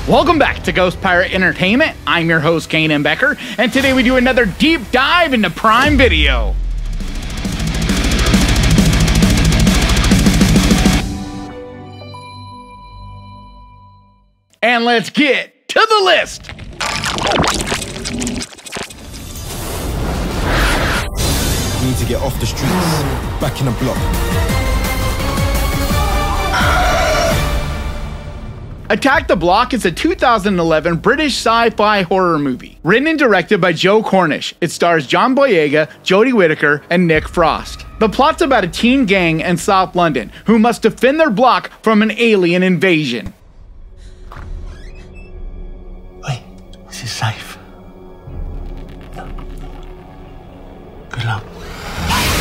Welcome back to Ghost Pirate Entertainment. I'm your host, Kanan Becker, and today we do another deep dive into Prime Video. And let's get to the list. We need to get off the streets, back in the block. Attack the Block is a 2011 British sci-fi horror movie. Written and directed by Joe Cornish, it stars John Boyega, Jodie Whittaker, and Nick Frost. The plot's about a teen gang in South London who must defend their block from an alien invasion. Wait, this is safe. Good luck.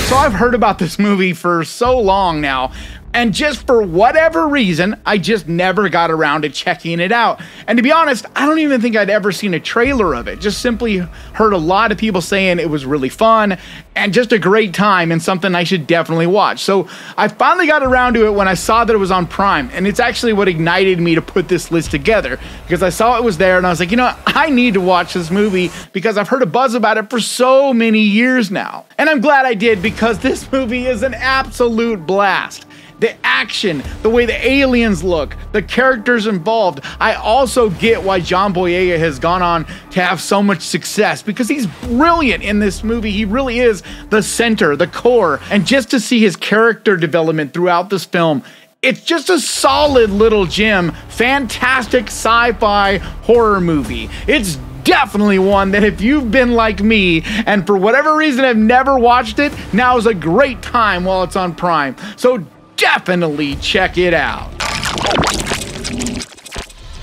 So I've heard about this movie for so long now, and just for whatever reason, I just never got around to checking it out. And to be honest, I don't even think I'd ever seen a trailer of it. Just simply heard a lot of people saying it was really fun and just a great time and something I should definitely watch. So I finally got around to it when I saw that it was on Prime, and it's actually what ignited me to put this list together, because I saw it was there and I was like, you know, I need to watch this movie because I've heard a buzz about it for so many years now. And I'm glad I did, because this movie is an absolute blast. The action, the way the aliens look, the characters involved. I also get why John Boyega has gone on to have so much success, because he's brilliant in this movie. He really is the center, the core. And just to see his character development throughout this film, it's just a solid little gem. Fantastic sci-fi horror movie. It's definitely one that if you've been like me and for whatever reason have never watched it, now is a great time while it's on Prime. So definitely check it out.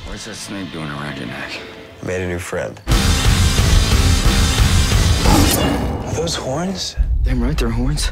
What's that snake doing around your neck? Made a new friend. Are those horns? Damn right, they're horns.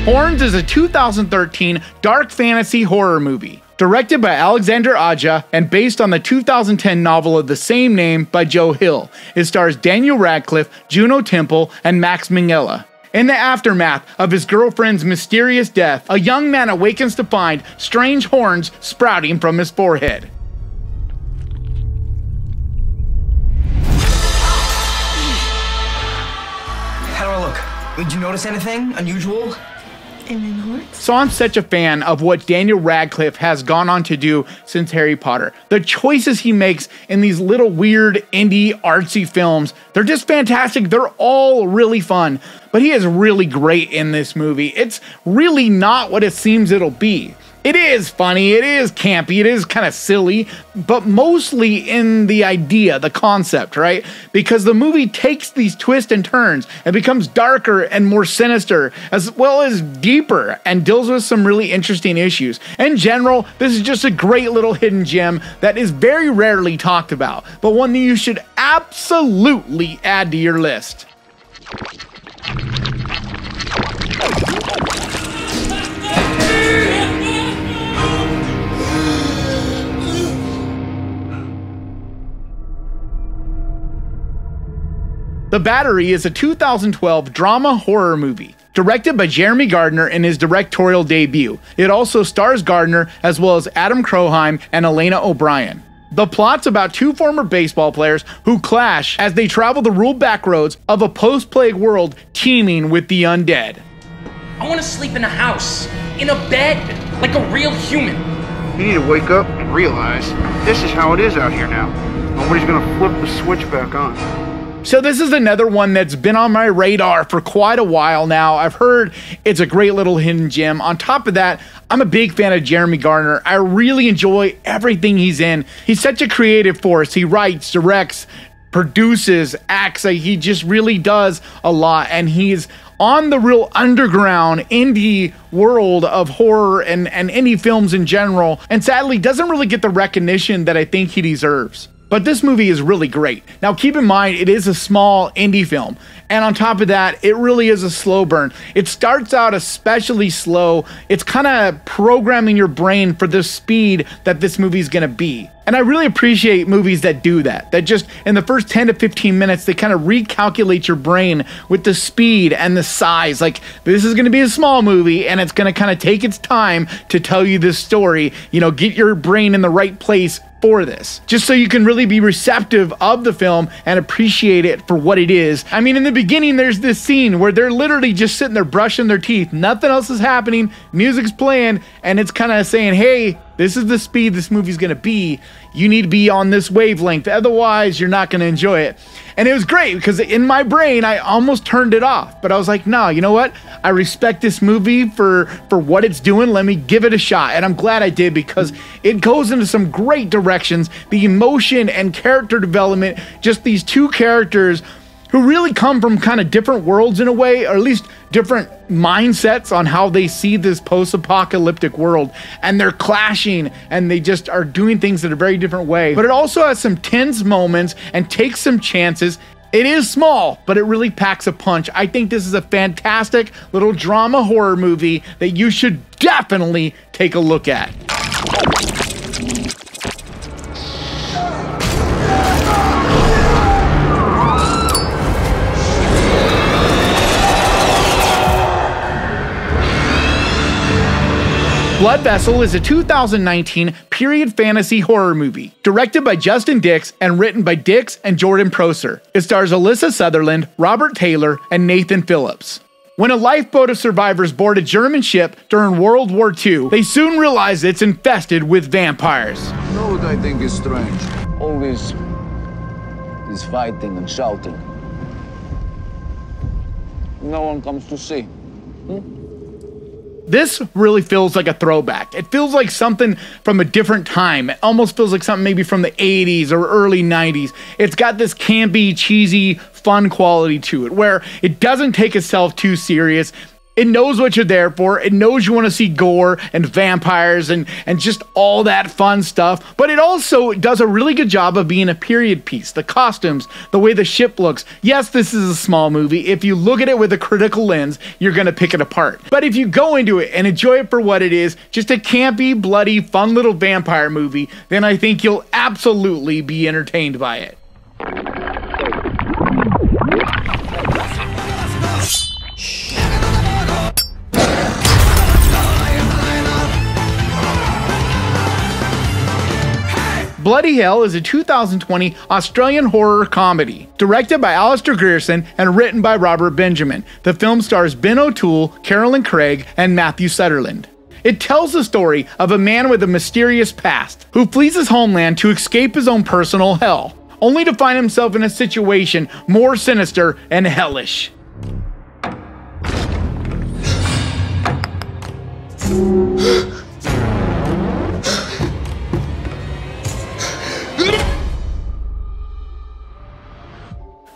Horns is a 2013 dark fantasy horror movie. Directed by Alexander Aja and based on the 2010 novel of the same name by Joe Hill. It stars Daniel Radcliffe, Juno Temple, and Max Minghella. In the aftermath of his girlfriend's mysterious death, a young man awakens to find strange horns sprouting from his forehead. How do I look? Did you notice anything unusual? So I'm such a fan of what Daniel Radcliffe has gone on to do since Harry Potter. The choices he makes in these little weird indie artsy films, they're just fantastic. They're all really fun, but he is really great in this movie. It's really not what it seems it'll be. It is funny, it is campy, it is kind of silly, but mostly in the idea, the concept, right? Because the movie takes these twists and turns and becomes darker and more sinister, as well as deeper, and deals with some really interesting issues. In general, this is just a great little hidden gem that is very rarely talked about, but one that you should absolutely add to your list. The Battery is a 2012 drama horror movie, directed by Jeremy Gardner in his directorial debut. It also stars Gardner as well as Adam Kroheim and Elena O'Brien. The plot's about two former baseball players who clash as they travel the rural backroads of a post-plague world teeming with the undead. I want to sleep in a house, in a bed, like a real human. You need to wake up and realize this is how it is out here now. Nobody's gonna flip the switch back on. So this is another one that's been on my radar for quite a while now. I've heard it's a great little hidden gem. On top of that, I'm a big fan of Jeremy Gardner. I really enjoy everything he's in. He's such a creative force. He writes, directs, produces, acts. He just really does a lot, and he's on the real underground indie world of horror and indie films in general, and sadly doesn't really get the recognition that I think he deserves. But this movie is really great. Now keep in mind, it is a small indie film. And on top of that, it really is a slow burn. It starts out especially slow. It's kind of programming your brain for the speed that this movie is going to be. And I really appreciate movies that do that. That just in the first 10 to 15 minutes, they kind of recalculate your brain with the speed and the size. Like, this is going to be a small movie and it's going to kind of take its time to tell you this story. You know, get your brain in the right place for this, just so you can really be receptive of the film and appreciate it for what it is. I mean, in the beginning, there's this scene where they're literally just sitting there brushing their teeth. Nothing else is happening. Music's playing, and it's kind of saying, hey, this is the speed this movie's going to be. You need to be on this wavelength. Otherwise, you're not going to enjoy it. And it was great because in my brain, I almost turned it off. But I was like, no, you know what? I respect this movie for what it's doing. Let me give it a shot. And I'm glad I did because it goes into some great directions. The emotion and character development, just these two characters who really come from kind of different worlds in a way, or at least different mindsets on how they see this post-apocalyptic world, and they're clashing and they just are doing things in a very different way. But it also has some tense moments and takes some chances. It is small, but it really packs a punch. I think this is a fantastic little drama horror movie that you should definitely take a look at. Blood Vessel is a 2019 period fantasy horror movie, directed by Justin Dix and written by Dix and Jordan Prosser. It stars Alyssa Sutherland, Robert Taylor, and Nathan Phillips. When a lifeboat of survivors board a German ship during World War II, they soon realize it's infested with vampires. You know what I think is strange? Always this fighting and shouting. No one comes to see. This really feels like a throwback. It feels like something from a different time. It almost feels like something maybe from the 80s or early 90s. It's got this campy, cheesy, fun quality to it where it doesn't take itself too serious. It knows what you're there for. It knows you want to see gore and vampires and just all that fun stuff. But it also does a really good job of being a period piece. The costumes, the way the ship looks. Yes, this is a small movie. If you look at it with a critical lens, you're going to pick it apart. But if you go into it and enjoy it for what it is, just a campy, bloody, fun little vampire movie, then I think you'll absolutely be entertained by it. Bloody Hell is a 2020 Australian horror comedy, directed by Alistair Grierson and written by Robert Benjamin. The film stars Ben O'Toole, Carolyn Craig, and Matthew Sutherland. It tells the story of a man with a mysterious past who flees his homeland to escape his own personal hell, only to find himself in a situation more sinister and hellish.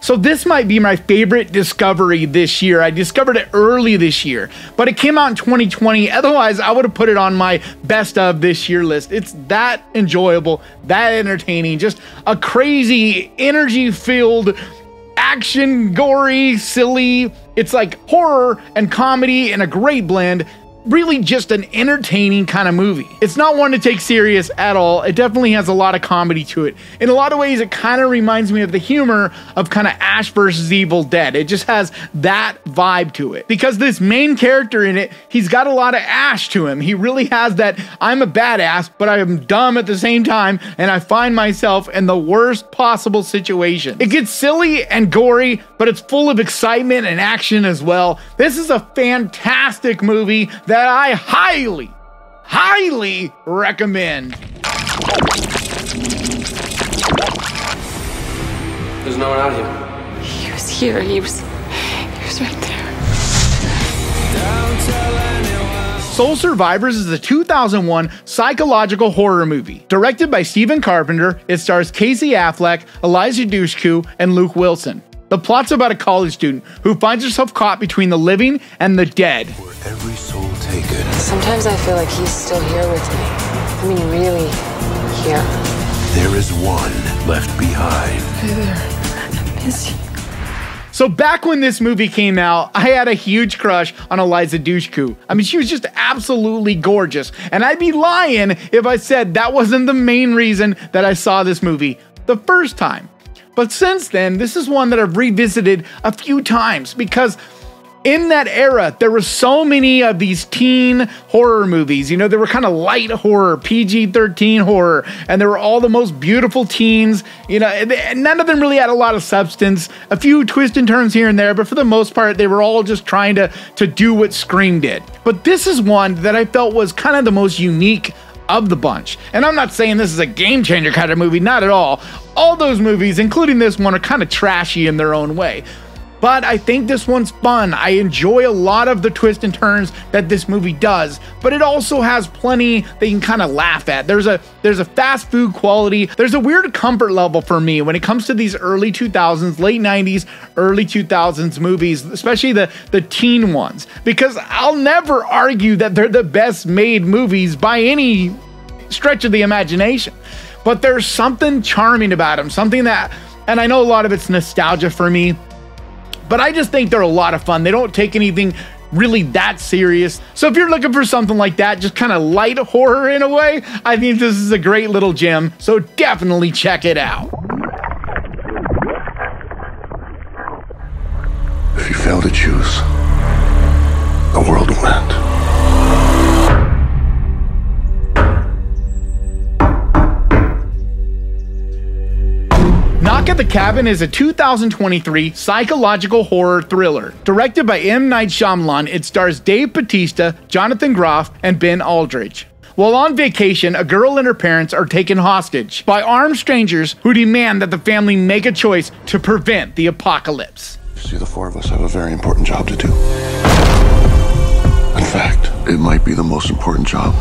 So this might be my favorite discovery this year. I discovered it early this year, but it came out in 2020. Otherwise, I would have put it on my best of this year list. It's that enjoyable, that entertaining, just a crazy, energy-filled, action, gory, silly. It's like horror and comedy in a great blend. Really just an entertaining kind of movie. It's not one to take serious at all. It definitely has a lot of comedy to it. In a lot of ways, it kind of reminds me of the humor of kind of Ash vs. Evil Dead. It just has that vibe to it. Because this main character in it, he's got a lot of Ash to him. He really has that, I'm a badass, but I'm dumb at the same time, and I find myself in the worst possible situation. It gets silly and gory, but it's full of excitement and action as well. This is a fantastic movie that I highly, highly recommend. There's no one out here. He was here. He was right there. Soul Survivors is a 2001 psychological horror movie. Directed by Stephen Carpenter, it stars Casey Affleck, Eliza Dushku, and Luke Wilson. The plot's about a college student who finds herself caught between the living and the dead. Every soul taken. Sometimes I feel like he's still here with me. I mean, really here. there is one left behind. Hey there. I miss you. So back when this movie came out, I had a huge crush on Eliza Dushku. I mean, she was just absolutely gorgeous. And I'd be lying if I said that wasn't the main reason that I saw this movie the first time. But since then, this is one that I've revisited a few times because in that era, there were so many of these teen horror movies. You know, they were kind of light horror, PG-13 horror, and they were all the most beautiful teens. You know, and none of them really had a lot of substance. A few twists and turns here and there, but for the most part, they were all just trying to do what Scream did. But this is one that I felt was kind of the most unique of the bunch. And I'm not saying this is a game changer kind of movie, not at all. All those movies, including this one, are kind of trashy in their own way. But I think this one's fun. I enjoy a lot of the twists and turns that this movie does, but it also has plenty that you can kind of laugh at. There's a fast food quality. There's a weird comfort level for me when it comes to these early 2000s, late 90s, early 2000s movies, especially the teen ones, because I'll never argue that they're the best made movies by any stretch of the imagination. But there's something charming about them, something that, and I know a lot of it's nostalgia for me, but I just think they're a lot of fun. They don't take anything really that serious. So if you're looking for something like that, just kind of light horror in a way, I think this is a great little gem. So definitely check it out. If you fail to choose, the world will end. Knock at the Cabin is a 2023 psychological horror thriller. Directed by M. Night Shyamalan, it stars Dave Bautista, Jonathan Groff, and Ben Aldridge. While on vacation, a girl and her parents are taken hostage by armed strangers who demand that the family make a choice to prevent the apocalypse. See, the four of us have a very important job to do. In fact, it might be the most important job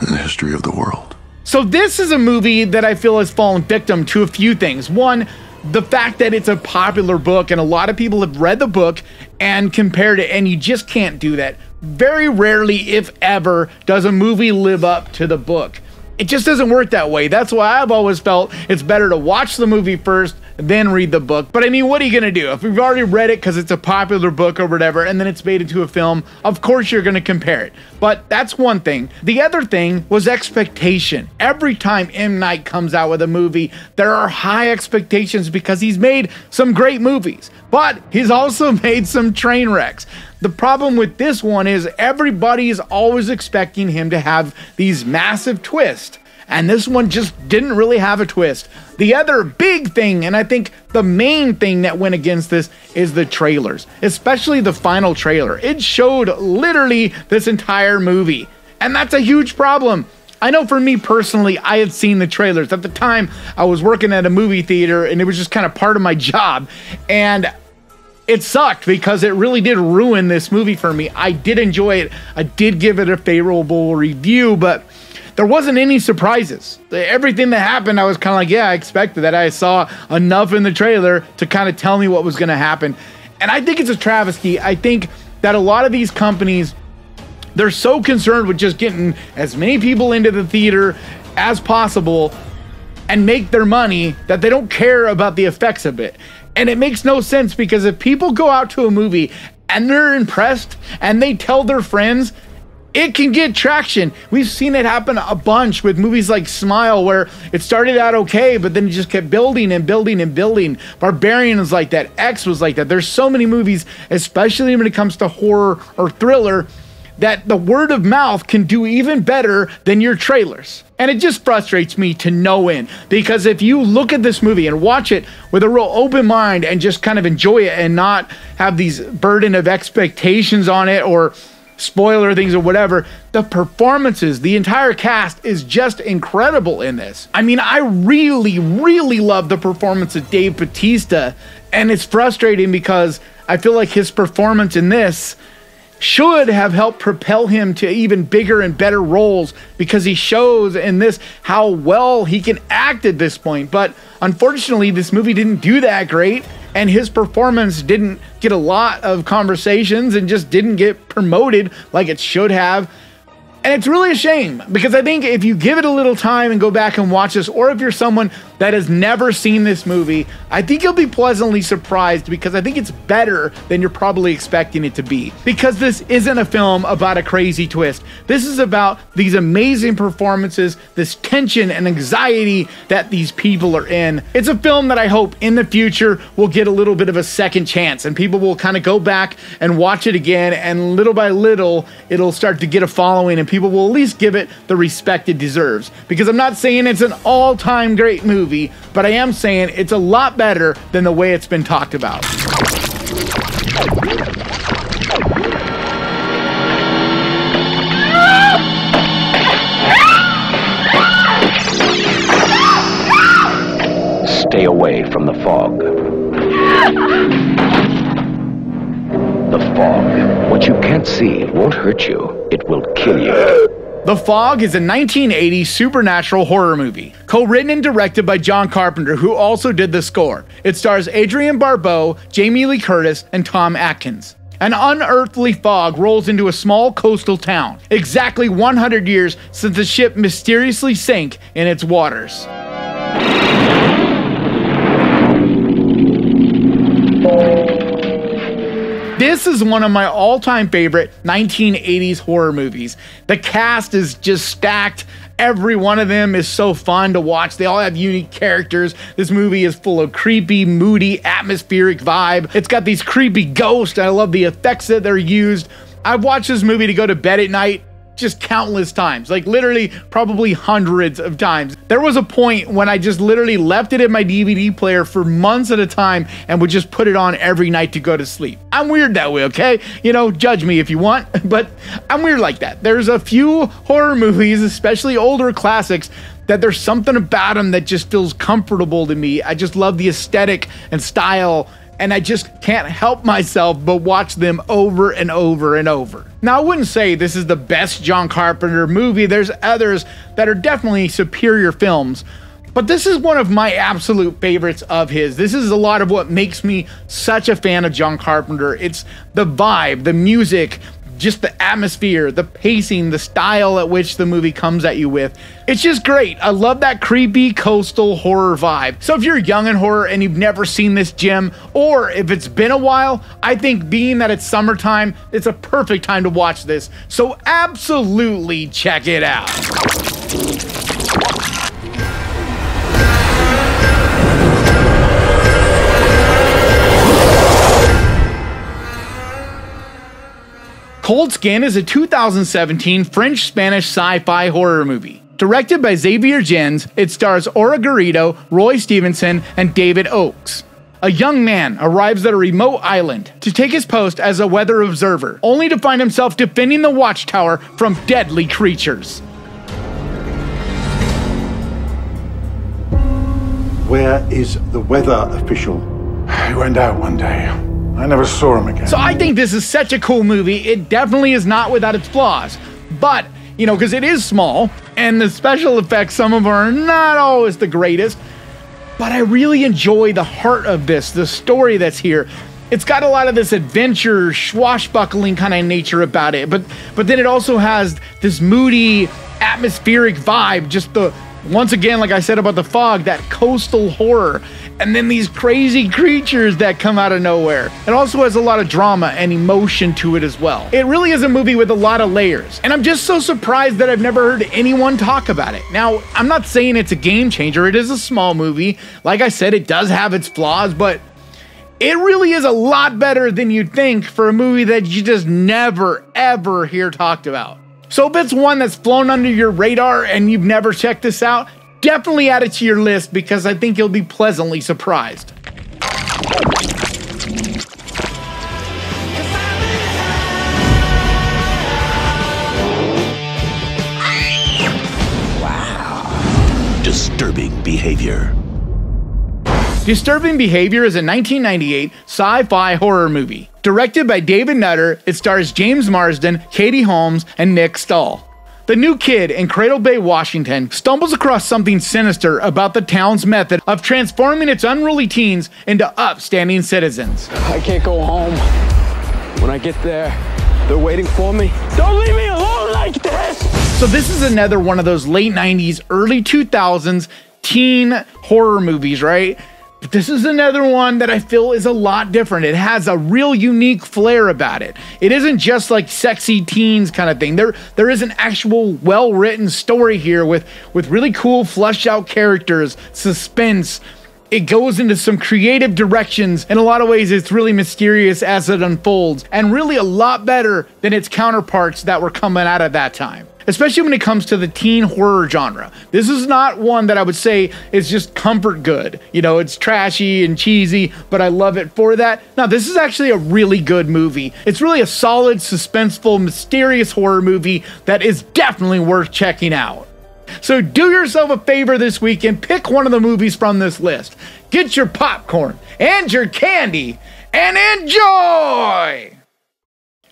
in the history of the world. So this is a movie that I feel has fallen victim to a few things. One, the fact that it's a popular book and a lot of people have read the book and compared it, and you just can't do that. Very rarely, if ever, does a movie live up to the book. It just doesn't work that way. That's why I've always felt it's better to watch the movie first, then read the book. But I mean, what are you gonna do? If you've already read it because it's a popular book or whatever, and then it's made into a film, of course you're gonna compare it. But that's one thing. The other thing was expectation. Every time M. Night comes out with a movie, there are high expectations because he's made some great movies, but he's also made some train wrecks. The problem with this one is everybody is always expecting him to have these massive twists, and this one just didn't really have a twist. The other big thing, and I think the main thing that went against this, is the trailers, especially the final trailer. It showed literally this entire movie, and that's a huge problem. I know for me personally, I had seen the trailers. At the time, I was working at a movie theater, and it was just kind of part of my job, and it sucked because it really did ruin this movie for me. I did enjoy it. I did give it a favorable review, but there wasn't any surprises. Everything that happened, I was kind of like, yeah, I expected that. I saw enough in the trailer to kind of tell me what was going to happen. And I think it's a travesty. I think that a lot of these companies, they're so concerned with just getting as many people into the theater as possible and make their money that they don't care about the effects of it. And it makes no sense, because if people go out to a movie and they're impressed and they tell their friends, it can get traction. We've seen it happen a bunch with movies like Smile, where it started out okay, but then it just kept building and building and building. Barbarian was like that. X was like that. There's so many movies, especially when it comes to horror or thriller, that the word of mouth can do even better than your trailers. And it just frustrates me to no end, because if you look at this movie and watch it with a real open mind and just kind of enjoy it and not have these burden of expectations on it or spoiler things or whatever, the performances, the entire cast is just incredible in this. I mean, I really, really love the performance of Dave Bautista, and it's frustrating because I feel like his performance in this should have helped propel him to even bigger and better roles, because he shows in this how well he can act at this point. But unfortunately, this movie didn't do that great, and his performance didn't get a lot of conversations and just didn't get promoted like it should have. And it's really a shame because I think if you give it a little time and go back and watch this, or if you're someone that has never seen this movie, I think you'll be pleasantly surprised because I think it's better than you're probably expecting it to be. Because this isn't a film about a crazy twist. This is about these amazing performances, this tension and anxiety that these people are in. It's a film that I hope in the future will get a little bit of a second chance and people will kind of go back and watch it again, and little by little it'll start to get a following and people will at least give it the respect it deserves. Because I'm not saying it's an all-time great movie, but I am saying it's a lot better than the way it's been talked about. Stay away from the fog. The fog. What you can't see won't hurt you. It will kill you. The Fog is a 1980 supernatural horror movie, co-written and directed by John Carpenter, who also did the score. It stars Adrienne Barbeau, Jamie Lee Curtis, and Tom Atkins. An unearthly fog rolls into a small coastal town, exactly 100 years since the ship mysteriously sank in its waters. This is one of my all-time favorite 1980s horror movies. The cast is just stacked. Every one of them is so fun to watch. They all have unique characters. This movie is full of creepy, moody, atmospheric vibe. It's got these creepy ghosts. I love the effects that they're used. I've watched this movie to go to bed at night just countless times, like literally probably hundreds of times. There was a point when I just literally left it in my DVD player for months at a time and would just put it on every night to go to sleep. I'm weird that way, okay? You know, judge me if you want, but I'm weird like that. There's a few horror movies, especially older classics, that there's something about them that just feels comfortable to me. I just love the aesthetic and style, and I just can't help myself but watch them over and over and over. Now, I wouldn't say this is the best John Carpenter movie. There's others that are definitely superior films, but this is one of my absolute favorites of his. This is a lot of what makes me such a fan of John Carpenter. It's the vibe, the music, just the atmosphere, the pacing, the style at which the movie comes at you with. It's just great. I love that creepy coastal horror vibe. So if you're young in horror and you've never seen this gem, or if it's been a while, I think being that it's summertime, it's a perfect time to watch this. So absolutely check it out. Cold Skin is a 2017 French-Spanish sci-fi horror movie. Directed by Xavier Gens, it stars Aura Garrido, Roy Stevenson, and David Oakes. A young man arrives at a remote island to take his post as a weather observer, only to find himself defending the watchtower from deadly creatures. Where is the weather official? He went out one day. I never saw him again. So I think this is such a cool movie. It definitely is not without its flaws, but, you know, because it is small, and the special effects, some of them are not always the greatest, but I really enjoy the heart of this, the story that's here. It's got a lot of this adventure, swashbuckling kind of nature about it, but then it also has this moody, atmospheric vibe, just the, once again, like I said about the fog, that coastal horror, and then these crazy creatures that come out of nowhere. It also has a lot of drama and emotion to it as well. It really is a movie with a lot of layers, and I'm just so surprised that I've never heard anyone talk about it. Now, I'm not saying it's a game changer. It is a small movie. Like I said, it does have its flaws, but it really is a lot better than you'd think for a movie that you just never, ever hear talked about. So if it's one that's flown under your radar and you've never checked this out, definitely add it to your list because I think you'll be pleasantly surprised. Wow. Disturbing Behavior. Disturbing Behavior is a 1998 sci-fi horror movie. Directed by David Nutter, it stars James Marsden, Katie Holmes, and Nick Stahl. The new kid in Cradle Bay, Washington, stumbles across something sinister about the town's method of transforming its unruly teens into upstanding citizens. I can't go home. When I get there, they're waiting for me. Don't leave me alone like this! So this is another one of those late 90s, early 2000s teen horror movies, right? But this is another one that I feel is a lot different. It has a real unique flair about it. It isn't just like sexy teens kind of thing. There is an actual well-written story here with really cool fleshed out characters, suspense. It goes into some creative directions. In a lot of ways, it's really mysterious as it unfolds, and really a lot better than its counterparts that were coming out at that time. Especially when it comes to the teen horror genre. This is not one that I would say is just comfort good. You know, it's trashy and cheesy, but I love it for that. Now, this is actually a really good movie. It's really a solid, suspenseful, mysterious horror movie that is definitely worth checking out. So do yourself a favor this week and pick one of the movies from this list. Get your popcorn and your candy and enjoy!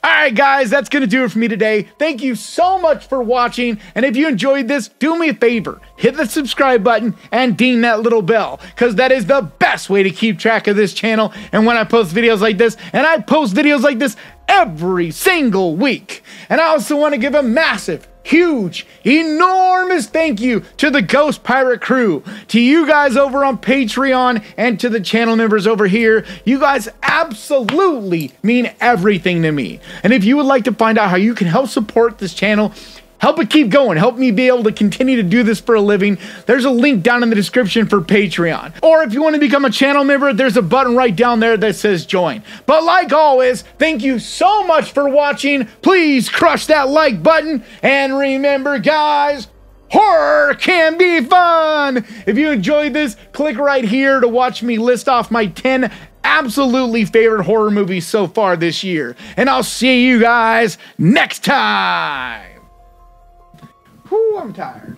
Alright guys, that's going to do it for me today. Thank you so much for watching, and if you enjoyed this, do me a favor. Hit the subscribe button and ding that little bell, because that is the best way to keep track of this channel and when I post videos like this, and I post videos like this every single week. And I also want to give a massive, huge, enormous thank you to the Ghost Pirate crew, to you guys over on Patreon, and to the channel members over here. You guys absolutely mean everything to me. And if you would like to find out how you can help support this channel, help it keep going, help me be able to continue to do this for a living, there's a link down in the description for Patreon. Or if you want to become a channel member, there's a button right down there that says join. But like always, thank you so much for watching. Please crush that like button. And remember guys, horror can be fun. If you enjoyed this, click right here to watch me list off my 10 absolutely favorite horror movies so far this year. And I'll see you guys next time. Whew, I'm tired.